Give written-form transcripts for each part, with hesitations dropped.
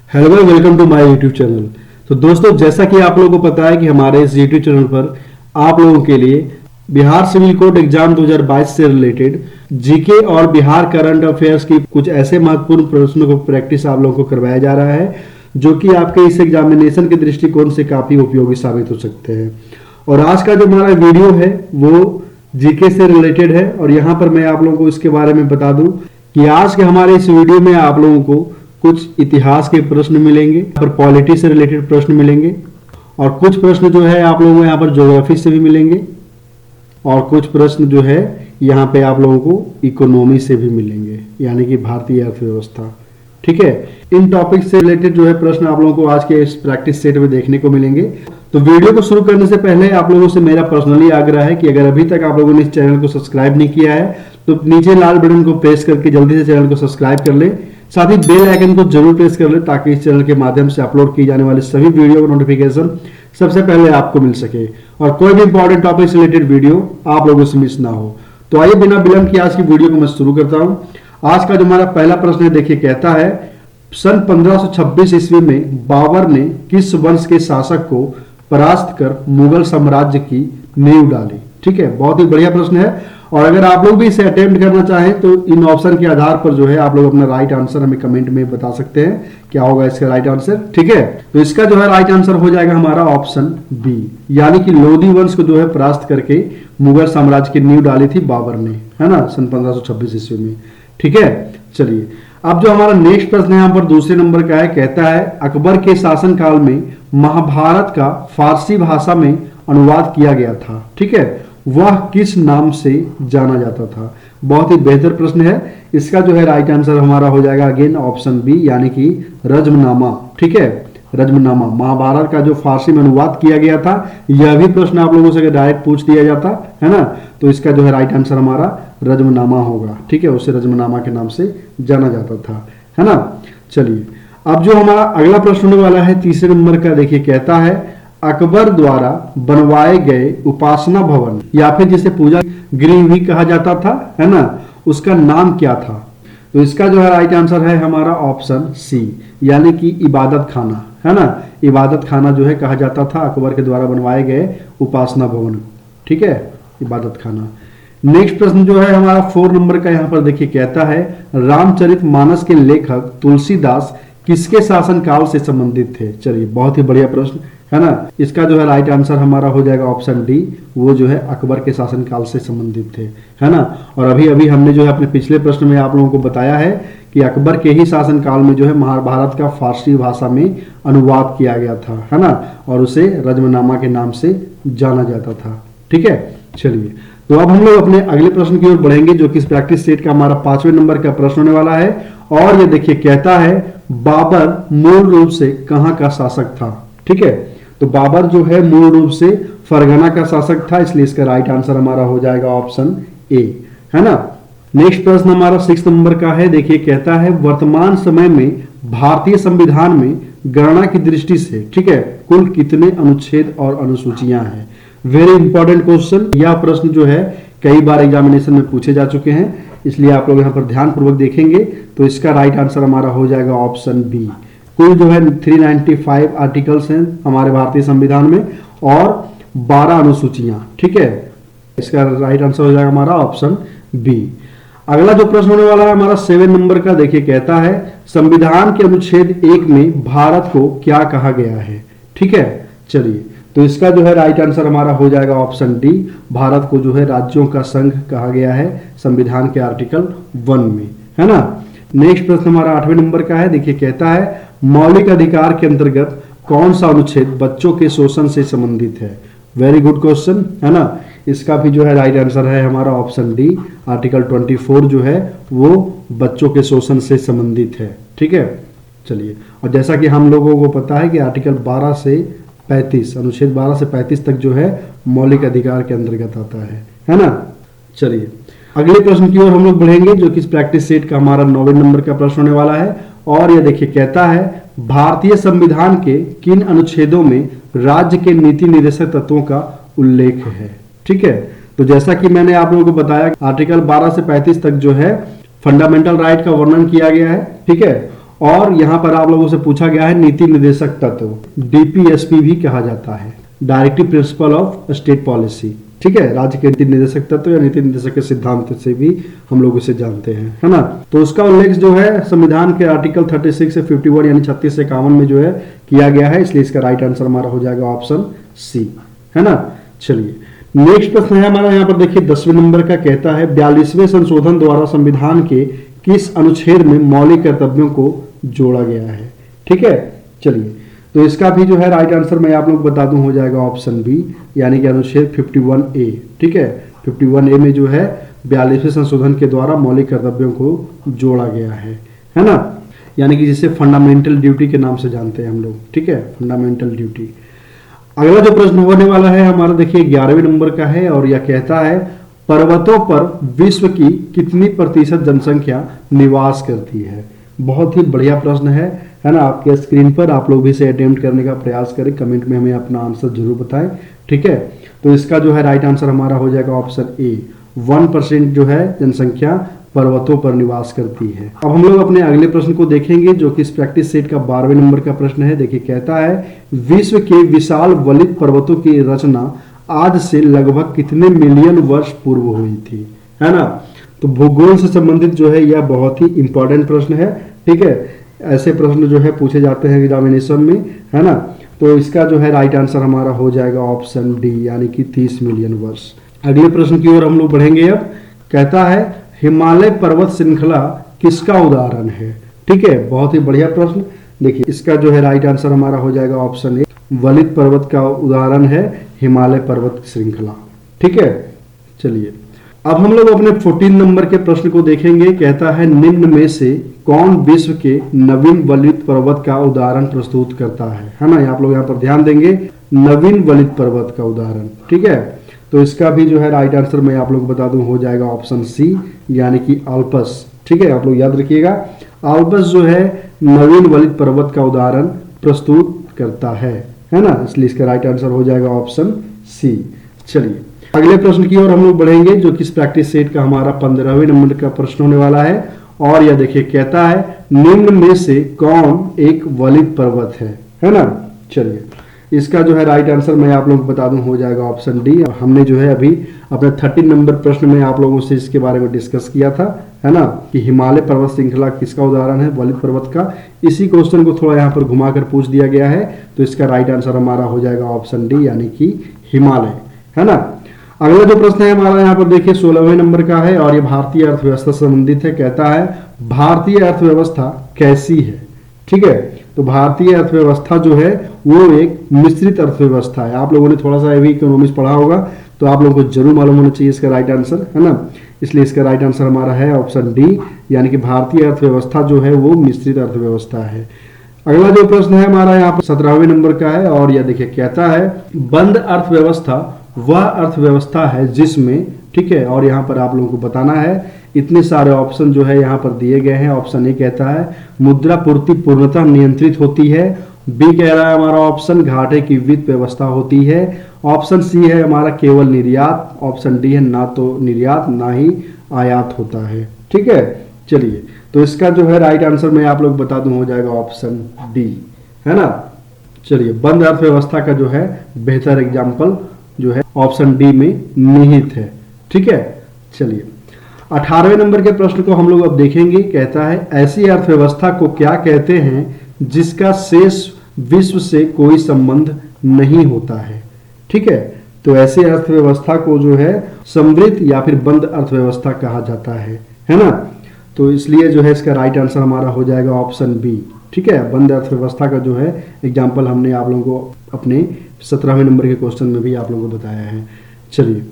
Hello भाई, welcome to my YouTube channel. तो दोस्तों, जैसा कि आप लोगों को पता है कि हमारे इस यूट्यूब चैनल पर आप लोगों के लिए बिहार सिविल कोड एग्जाम 2022 से रिलेटेड जीके और बिहार करंट अफेयर्स की कुछ ऐसे महत्वपूर्ण प्रश्नों को प्रैक्टिस आप लोगों को करवाया जा रहा है जो कि आपके इस एग्जामिनेशन के दृष्टिकोण से काफी उपयोगी साबित हो सकते हैं। और आज का जो हमारा वीडियो है वो जीके से रिलेटेड है और यहाँ पर मैं आप लोगों को इसके बारे में बता दूं कि आज के हमारे इस वीडियो में आप लोगों को कुछ इतिहास के प्रश्न मिलेंगे, यहाँ पर पॉलिटी से रिलेटेड प्रश्न मिलेंगे और कुछ प्रश्न जो है आप लोगों को यहाँ पर ज्योग्राफी से भी मिलेंगे और कुछ प्रश्न जो है यहाँ पे आप लोगों को इकोनॉमी से भी मिलेंगे, यानी कि भारतीय अर्थव्यवस्था। ठीक है, इन टॉपिक से रिलेटेड जो है प्रश्न आप लोगों को आज के इस प्रैक्टिस सेट में देखने को मिलेंगे। तो वीडियो को शुरू करने से पहले आप लोगों से मेरा पर्सनली आग्रह है कि अगर अभी तक आप लोगों ने इस चैनल को सब्सक्राइब नहीं किया है तो नीचे लाल बटन को प्रेस करके जल्दी से चैनल को सब्सक्राइब कर ले, साथ ही बेल आइकन को जरूर प्रेस कर ले ताकि इस चैनल के माध्यम से अपलोड की जाने वाले सभी वीडियो का नोटिफिकेशन सबसे पहले आपको मिल सके और कोई भी इंपॉर्टेंट टॉपिक से रिलेटेड वीडियो आप लोगों से मिस ना हो। तो आइए बिना विलंब की आज की वीडियो को मैं शुरू करता हूं। आज का जो हमारा पहला प्रश्न है, देखिए कहता है सन 1526 ईस्वी में बाबर ने किस वंश के शासक को परास्त कर मुगल साम्राज्य की नींव डाली। ठीक है, बहुत ही बढ़िया प्रश्न है और अगर आप लोग भी इसे अटेम्प्ट करना चाहें तो इन ऑप्शन के आधार पर जो है आप लोग अपना राइट आंसर हमें कमेंट में बता सकते हैं क्या होगा इसका राइट आंसर। ठीक है, तो इसका जो है राइट आंसर हो जाएगा हमारा ऑप्शन बी, यानी कि लोधी वंश को जो है परास्त करके मुगल साम्राज्य की नींव डाली थी बाबर ने, है ना, सन 1526 ईस्वी में। ठीक है, चलिए अब जो हमारा नेक्स्ट प्रश्न है यहाँ पर दूसरे नंबर का है, कहता है अकबर के शासनकाल में महाभारत का फारसी भाषा में अनुवाद किया गया था। ठीक है, वह किस नाम से जाना जाता था। बहुत ही बेहतर प्रश्न है। इसका जो है राइट आंसर हमारा हो जाएगा अगेन ऑप्शन बी, यानी कि रज्मनामा। ठीक है, रज्मनामा, महाभारत का जो फारसी में अनुवाद किया गया था। यह भी प्रश्न आप लोगों से अगर डायरेक्ट पूछ दिया जाता है ना, तो इसका जो है राइट आंसर हमारा रज्मनामा होगा। ठीक है, उसे रज्मनामा के नाम से जाना जाता था, है ना। चलिए अब जो हमारा अगला प्रश्न होने वाला है तीसरे नंबर का, देखिए कहता है अकबर द्वारा बनवाए गए उपासना भवन या फिर जिसे पूजा गृह भी कहा जाता था, है ना, उसका नाम क्या था। तो इसका जो है राइट आंसर है हमारा ऑप्शन सी, यानी कि इबादत खाना, है ना। इबादत खाना जो है कहा जाता था अकबर के द्वारा बनवाए गए उपासना भवन को। ठीक है, इबादत खाना। नेक्स्ट प्रश्न जो है हमारा 4 नंबर का, यहाँ पर देखिए कहता है रामचरितमानस के लेखक तुलसीदास किसके शासनकाल से संबंधित थे। चलिए बहुत ही बढ़िया प्रश्न, है ना। इसका जो है राइट आंसर हमारा हो जाएगा ऑप्शन डी, वो जो है अकबर के शासनकाल से संबंधित थे, है ना। और अभी अभी हमने जो है अपने पिछले प्रश्न में आप लोगों को बताया है कि अकबर के ही शासनकाल में जो है महाभारत का फारसी भाषा में अनुवाद किया गया था, है ना, और उसे रज्मनामा के नाम से जाना जाता था। ठीक है, चलिए तो अब हम लोग अपने अगले प्रश्न की ओर बढ़ेंगे जो कि इस प्रैक्टिस सेट का हमारा 5वें नंबर का प्रश्न होने वाला है और ये देखिए कहता है बाबर मूल रूप से कहाँ का शासक था। ठीक है, तो बाबर जो है मूल रूप से फरगना का शासक था, इसलिए इसका राइट आंसर हमारा हो जाएगा ऑप्शन ए, है ना। नेक्स्ट प्रश्न हमारा 6 नंबर का है, देखिए कहता है वर्तमान समय में भारतीय संविधान में गणना की दृष्टि से, ठीक है, कुल कितने अनुच्छेद और अनुसूचियां हैं। Very important question. यह प्रश्न जो है कई बार एग्जामिनेशन में पूछे जा चुके हैं, इसलिए आप लोग यहाँ पर ध्यानपूर्वक देखेंगे तो इसका राइट आंसर हमारा हो जाएगा ऑप्शन बी। कुल जो है 395 आर्टिकल्स हैं हमारे भारतीय संविधान में और 12 अनुसूचियां। ठीक है, इसका राइट आंसर हो जाएगा हमारा ऑप्शन बी। अगला जो प्रश्न होने वाला है हमारा 7 नंबर का, देखिए कहता है संविधान के अनुच्छेद 1 में भारत को क्या कहा गया है। ठीक है, चलिए तो इसका जो है राइट आंसर हमारा हो जाएगा ऑप्शन डी, भारत को जो है राज्यों का संघ कहा गया है संविधान के आर्टिकल 1 में, है ना। नेक्स्ट प्रश्न हमारा 8वें नंबर का है, देखिए कहता है मौलिक अधिकार के अंतर्गत कौन सा अनुच्छेद बच्चों के शोषण से संबंधित है। वेरी गुड क्वेश्चन, है ना। इसका भी जो है राइट आंसर है हमारा ऑप्शन डी, आर्टिकल 24 जो है वो बच्चों के शोषण से संबंधित है। ठीक है, चलिए और जैसा कि हम लोगों को पता है कि आर्टिकल 12 से 35, अनुच्छेद 12 से 35 तक जो है मौलिक अधिकार के अंतर्गत आता है ना। चलिए अगले प्रश्न की ओर हम लोग बढ़ेंगे जो कि इस प्रैक्टिस सेट का हमारा 9वें नंबर का प्रश्न होने वाला है और यह देखिए कहता है भारतीय संविधान के किन अनुच्छेदों में राज्य के नीति निर्देशक तत्वों का उल्लेख है। ठीक है, तो जैसा कि मैंने आप लोगों को बताया आर्टिकल 12 से 35 तक जो है फंडामेंटल राइट का वर्णन किया गया है। ठीक है, और यहाँ पर आप लोगों से पूछा गया है नीति निर्देशक तत्व, डीपीएसपी भी कहा जाता है, directive principle of state policy. ठीक है, राज्य के नीति निर्देशक तत्व या नीति निर्देशक के सिद्धांत से भी हम लोग इसे जानते हैं, है ना। तो उसका उल्लेख जो है संविधान के आर्टिकल 36 से 51 यानी 36 से 51 में जो है किया गया है, इसलिए इसका राइट आंसर हमारा हो जाएगा ऑप्शन सी, है ना। चलिए नेक्स्ट प्रश्न है हमारा यहाँ पर देखिए 10वें नंबर का, कहता है 42वें संशोधन द्वारा संविधान के किस अनुच्छेद में मौलिक कर्तव्यों को जोड़ा गया है। ठीक है, चलिए तो इसका भी जो है राइट आंसर मैं आप लोग बता दूं हो जाएगा ऑप्शन बी, यानी कि अनुच्छेद 51A। ठीक है, 51A में जो है 42वें संशोधन के द्वारा मौलिक कर्तव्यों को जोड़ा गया है ना, यानी कि जिसे फंडामेंटल ड्यूटी के नाम से जानते हैं हम लोग। ठीक है, फंडामेंटल ड्यूटी। अगला जो प्रश्न होने वाला है हमारा देखिए 11वें नंबर का है, और यह कहता है पर्वतों पर विश्व की कितनी प्रतिशत जनसंख्या निवास करती है। बहुत ही बढ़िया प्रश्न है ना। आपके स्क्रीन पर आप लोग भी इसे अटेम्प्ट करने का प्रयास करें, कमेंट में हमें अपना आंसर जरूर बताएं। ठीक है, तो इसका जो है राइट आंसर हमारा हो जाएगा ऑप्शन ए, 1% जो है जनसंख्या पर्वतों पर निवास करती है। अब हम लोग अपने अगले प्रश्न को देखेंगे जो कि इस प्रैक्टिस सेट का 12वें नंबर का प्रश्न है। देखिए कहता है विश्व के विशाल वलित पर्वतों की रचना आज से लगभग कितने मिलियन वर्ष पूर्व हुई थी, है ना। तो भूगोल से संबंधित जो है यह बहुत ही इंपॉर्टेंट प्रश्न है। ठीक है, ऐसे प्रश्न जो है पूछे जाते हैं एग्जामिनेशन में, है ना। तो इसका जो है राइट आंसर हमारा हो जाएगा ऑप्शन डी, यानी कि 30 मिलियन वर्ष। अगले प्रश्न की ओर हम लोग बढ़ेंगे। अब कहता है हिमालय पर्वत श्रृंखला किसका उदाहरण है। ठीक है, बहुत ही बढ़िया प्रश्न। देखिए इसका जो है राइट आंसर हमारा हो जाएगा ऑप्शन ए, वलित पर्वत का उदाहरण है हिमालय पर्वत श्रृंखला। ठीक है, चलिए अब हम लोग अपने 14 नंबर के प्रश्न को देखेंगे। कहता है निम्न में से कौन विश्व के नवीन वलित पर्वत का उदाहरण प्रस्तुत करता है ना। आप लोग यहाँ पर ध्यान देंगे, नवीन वलित पर्वत का उदाहरण। ठीक है, तो इसका भी जो है राइट आंसर मैं आप लोग बता दूं हो जाएगा ऑप्शन सी, यानी कि आल्पस। ठीक है, आप लोग याद रखिएगा, आल्पस जो है नवीन वलित पर्वत का उदाहरण प्रस्तुत करता है ना, इसलिए इसका राइट आंसर हो जाएगा ऑप्शन सी। चलिए अगले प्रश्न की ओर हम लोग बढ़ेंगे जो कि इस प्रैक्टिस सेट का हमारा 15वें नंबर का प्रश्न होने वाला है, और यह देखिए कहता है निम्न में से कौन एक वलित पर्वत है ना। चलिए इसका जो है राइट आंसर मैं आप लोगों को बता दूं हो जाएगा ऑप्शन डी। हमने जो है अभी अपने 13 नंबर प्रश्न में आप लोगों से इसके बारे में डिस्कस किया था, है ना, कि हिमालय पर्वत श्रृंखला किसका उदाहरण है, वलित पर्वत का। इसी क्वेश्चन को थोड़ा यहाँ पर घुमाकर पूछ दिया गया है, तो इसका राइट आंसर हमारा हो जाएगा ऑप्शन डी, यानी कि हिमालय, है ना। अगला जो प्रश्न है हमारा यहाँ पर देखिए 16वें नंबर का है, और ये भारतीय अर्थव्यवस्था से संबंधित है। कहता है भारतीय अर्थव्यवस्था कैसी है। ठीक है, तो भारतीय अर्थव्यवस्था जो है वो एक मिश्रित अर्थव्यवस्था है। आप लोगों ने थोड़ा सा अभी इकोनॉमिक्स पढ़ा होगा, तो आप लोगों को जरूर मालूम होना चाहिए इसका राइट आंसर, है ना। इसलिए इसका राइट आंसर हमारा है ऑप्शन डी, यानी कि भारतीय अर्थव्यवस्था जो है वो मिश्रित अर्थव्यवस्था है। अगला जो प्रश्न है हमारा यहाँ पर 17वें नंबर का है, और यह देखिए कहता है बंद अर्थव्यवस्था वह अर्थव्यवस्था है जिसमें, ठीक है, और यहाँ पर आप लोगों को बताना है, इतने सारे ऑप्शन जो है यहाँ पर दिए गए हैं। ऑप्शन ए कहता है मुद्रा पूर्ति पूर्णतः नियंत्रित होती है, बी कह रहा है हमारा ऑप्शन घाटे की वित्त व्यवस्था होती है, ऑप्शन सी है हमारा केवल निर्यात, ऑप्शन डी है ना तो निर्यात ना ही आयात होता है। ठीक है, चलिए तो इसका जो है राइट आंसर मैं आप लोग बता दूं हो जाएगा ऑप्शन डी, है ना। चलिए बंद अर्थव्यवस्था का जो है बेहतर एग्जाम्पल जो है ऑप्शन डी में निहित है। ठीक है, चलिए 18वें नंबर के प्रश्न को हम लोग अब देखेंगे। कहता है ऐसी अर्थव्यवस्था को क्या कहते हैं जिसका शेष विश्व से कोई संबंध नहीं होता है। ठीक है, तो ऐसी अर्थव्यवस्था को जो है समृद्ध या फिर बंद अर्थव्यवस्था कहा जाता है ना। तो इसलिए जो है इसका राइट आंसर हमारा हो जाएगा ऑप्शन बी। ठीक है, बंद अर्थव्यवस्था का जो है एग्जाम्पल हमने आप लोगों को अपने 17वें नंबर के क्वेश्चन में भी आप लोगों को बताया है। चलिए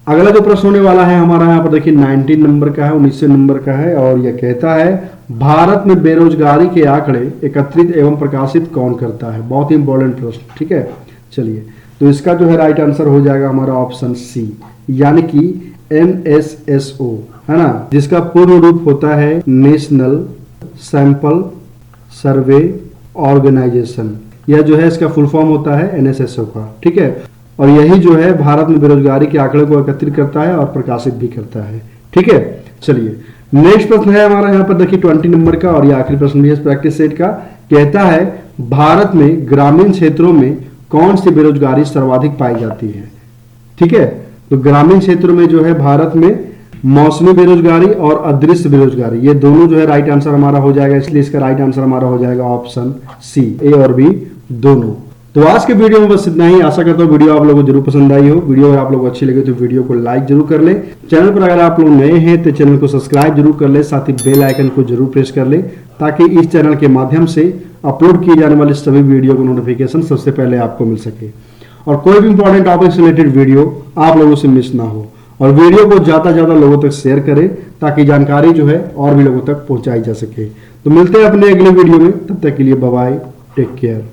अगला जो प्रश्न होने वाला है हमारा यहाँ पर देखिए 19 नंबर का है, 19 नंबर का है, और यह कहता है भारत में बेरोजगारी के आंकड़े एकत्रित एवं प्रकाशित कौन करता है। बहुत ही इंपॉर्टेंट प्रश्न। ठीक है, चलिए तो इसका जो है राइट आंसर हो जाएगा हमारा ऑप्शन सी, यानी कि NSSO, है ना, जिसका पूर्ण रूप होता है नेशनल सैंपल सर्वे ऑर्गेनाइजेशन। यह जो है इसका फुल फॉर्म होता है NSSO का। ठीक है, और यही जो है भारत में बेरोजगारी के आंकड़े को एकत्रित करता है और प्रकाशित भी करता है। ठीक है, चलिए नेक्स्ट प्रश्न है हमारा यहाँ पर देखिए 20 नंबर का, और ये आखिरी प्रश्न भी है प्रैक्टिस सेट का। कहता है भारत में ग्रामीण क्षेत्रों में कौन सी बेरोजगारी सर्वाधिक पाई जाती है? ठीक है, तो ग्रामीण क्षेत्रों में जो है भारत में मौसमी बेरोजगारी और अदृश्य बेरोजगारी, ये दोनों जो है राइट आंसर हमारा हो जाएगा, इसलिए इसका राइट आंसर हमारा हो जाएगा ऑप्शन सी, ए और बी दोनों। तो आज के वीडियो में बस इतना ही। आशा करता हूँ वीडियो आप लोगों को जरूर पसंद आई हो। वीडियो अगर आप लोगों को अच्छी लगे तो वीडियो को लाइक जरूर कर ले। चैनल पर अगर आप लोग नए हैं तो चैनल को सब्सक्राइब जरूर कर ले, साथ ही बेल आइकन को जरूर प्रेस कर ले, ताकि इस चैनल के माध्यम से अपलोड किए जाने वाले सभी वीडियो का नोटिफिकेशन सबसे पहले आपको मिल सके, और कोई भी इंपॉर्टेंट टॉपिक से रिलेटेड वीडियो आप लोगों से मिस ना हो। और वीडियो को ज्यादा ज्यादा लोगों तक शेयर करें, ताकि जानकारी जो है और भी लोगों तक पहुंचाई जा सके। तो मिलते हैं अपने अगले वीडियो में, तब तक के लिए बाय बाय, टेक केयर।